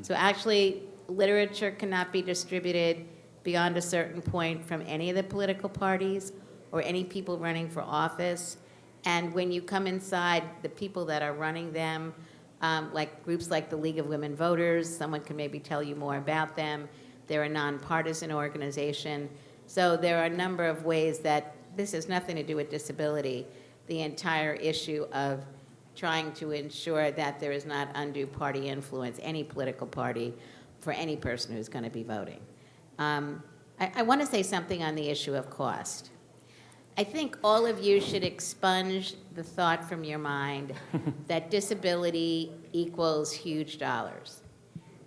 B: So actually, literature cannot be distributed beyond a certain point from any of the political parties or any people running for office. And when you come inside, the people that are running them, like groups like the League of Women Voters, someone can maybe tell you more about them. They're a nonpartisan organization. So there are a number of ways that this has nothing to do with disability. The entire issue of trying to ensure that there is not undue party influence, any political party, for any person who's going to be voting. I want to say something on the issue of cost. I think all of you should expunge the thought from your mind that disability equals huge dollars.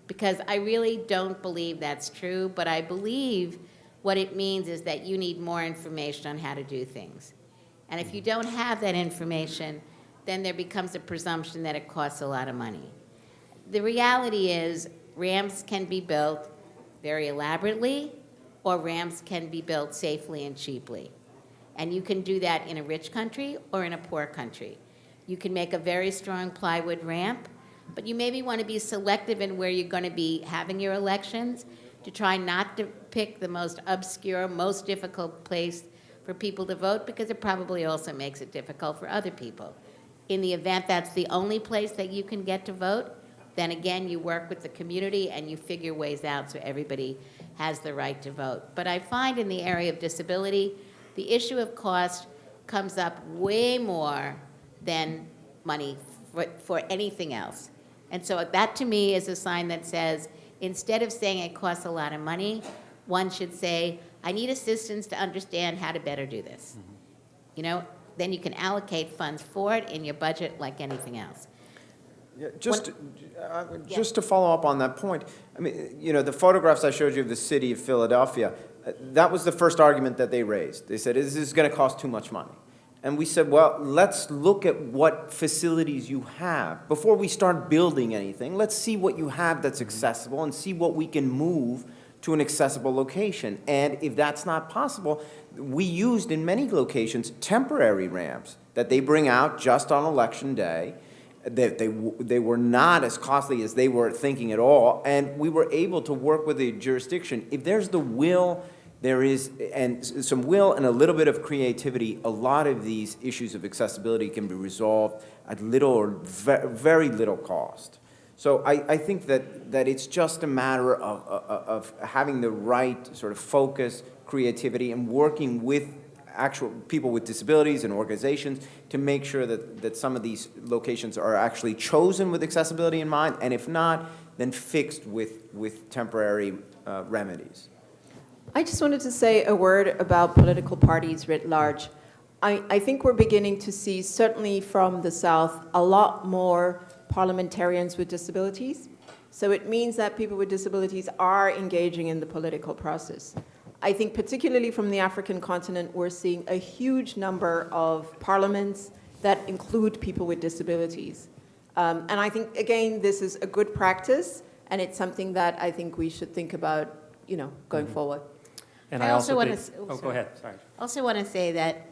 B: Because I really don't believe that's true, but I believe what it means is that you need more information on how to do things. And if you don't have that information, then there becomes a presumption that it costs a lot of money. The reality is ramps can be built very elaborately, or ramps can be built safely and cheaply. And you can do that in a rich country or in a poor country. You can make a very strong plywood ramp, but you maybe want to be selective in where you're going to be having your elections to try not to pick the most obscure, most difficult place for people to vote, because it probably also makes it difficult for other people. In the event that's the only place that you can get to vote, then again, you work with the community and you figure ways out so everybody has the right to vote. But I find in the area of disability, the issue of cost comes up way more than money for anything else. And so that to me is a sign that says, instead of saying it costs a lot of money, one should say, I need assistance to understand how to better do this. You know, then you can allocate funds for it in your budget like anything else.
D: Yeah, just to follow up on that point, I mean, you know, the photographs I showed you of the city of Philadelphia, that was the first argument that they raised. They said, this is going to cost too much money. And we said, well, let's look at what facilities you have. Before we start building anything, let's see what you have that's accessible and see what we can move to an accessible location. And if that's not possible, we used in many locations temporary ramps that they bring out just on election day. They were not as costly as they were thinking at all, and we were able to work with the jurisdiction. If there's the will, there is, and some will and a little bit of creativity, a lot of these issues of accessibility can be resolved at little or very little cost. So I think that it's just a matter of having the right sort of focus, creativity, and working with actual people with disabilities and organizations to make sure that some of these locations are actually chosen with accessibility in mind, and if not, then fixed with temporary remedies.
C: I just wanted to say a word about political parties writ large. I think we're beginning to see, certainly from the South, a lot more parliamentarians with disabilities. So it means that people with disabilities are engaging in the political process. I think particularly from the African continent, we're seeing a huge number of parliaments that include people with disabilities. And I think, again, this is a good practice, and it's something that I think we should think about, you know, going forward.
A: And
B: I also want
A: think,
B: to.
A: go ahead. Sorry.
B: Also want to say that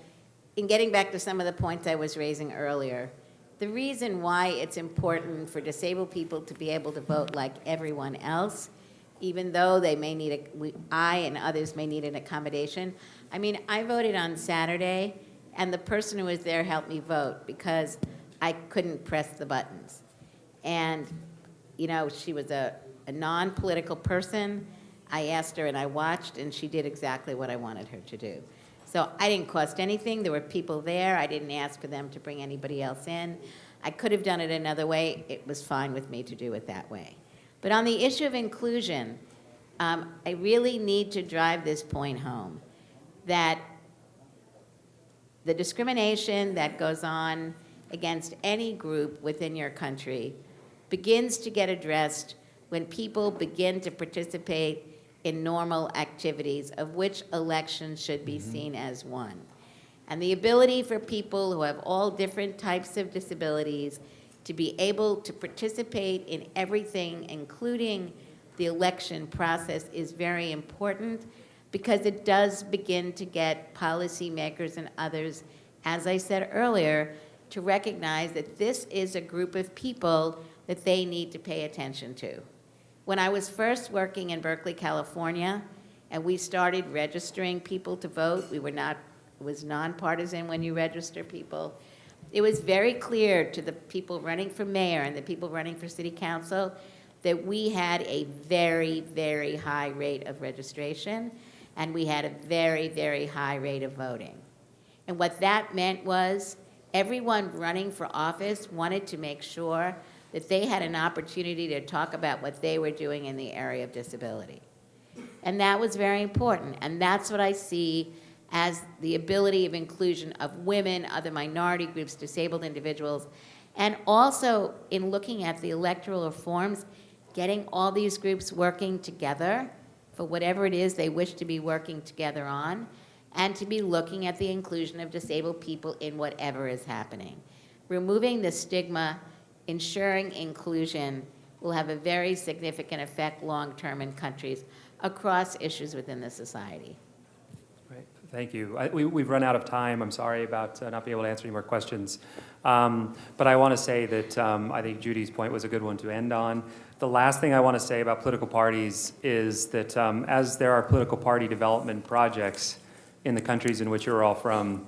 B: in getting back to some of the points I was raising earlier, the reason why it's important for disabled people to be able to vote like everyone else, even though they may need I and others may need an accommodation. I mean, I voted on Saturday, and the person who was there helped me vote because I couldn't press the buttons. And, you know, she was a non-political person. I asked her and I watched, and she did exactly what I wanted her to do. So I didn't cost anything. There were people there. I didn't ask for them to bring anybody else in. I could have done it another way. It was fine with me to do it that way. But on the issue of inclusion, I really need to drive this point home, that the discrimination that goes on against any group within your country begins to get addressed when people begin to participate in normal activities, of which elections should be seen as one. And the ability for people who have all different types of disabilities to be able to participate in everything, including the election process, is very important, because it does begin to get policymakers and others, as I said earlier, to recognize that this is a group of people that they need to pay attention to. When I was first working in Berkeley, California, and we started registering people to vote, it was nonpartisan when you register people. It was very clear to the people running for mayor and the people running for city council that we had a very, very high rate of registration, and we had a very, very high rate of voting. And what that meant was everyone running for office wanted to make sure that they had an opportunity to talk about what they were doing in the area of disability. And that was very important, and that's what I see as the ability of inclusion of women, other minority groups, disabled individuals, and also in looking at the electoral reforms, getting all these groups working together for whatever it is they wish to be working together on, and to be looking at the inclusion of disabled people in whatever is happening. Removing the stigma, ensuring inclusion will have a very significant effect long-term in countries across issues within the society.
A: Great, thank you. We've run out of time. I'm sorry about not being able to answer any more questions. But I want to say that I think Judy's point was a good one to end on. The last thing I want to say about political parties is that as there are political party development projects in the countries in which you're all from,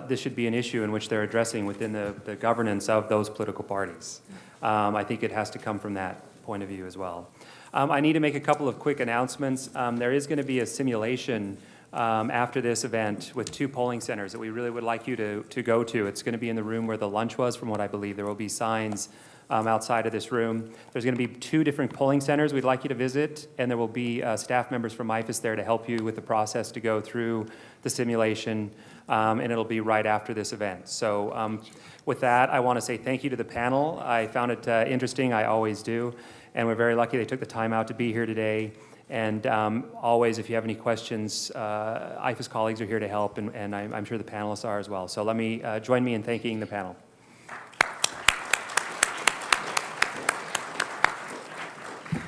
A: this should be an issue in which they're addressing within the governance of those political parties. I think it has to come from that point of view as well. I need to make a couple of quick announcements. There is going to be a simulation after this event with 2 polling centers that we really would like you to go to. It's going to be in the room where the lunch was, from what I believe. There will be signs outside of this room. There's going to be 2 different polling centers we'd like you to visit, and there will be staff members from IFES there to help you with the process to go through the simulation, and it'll be right after this event. So with that, I want to say thank you to the panel. I found it interesting. I always do. And we're very lucky they took the time out to be here today. And always, if you have any questions, IFES colleagues are here to help, and I'm sure the panelists are as well. So let me join me in thanking the panel.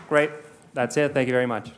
A: Great. That's it. Thank you very much.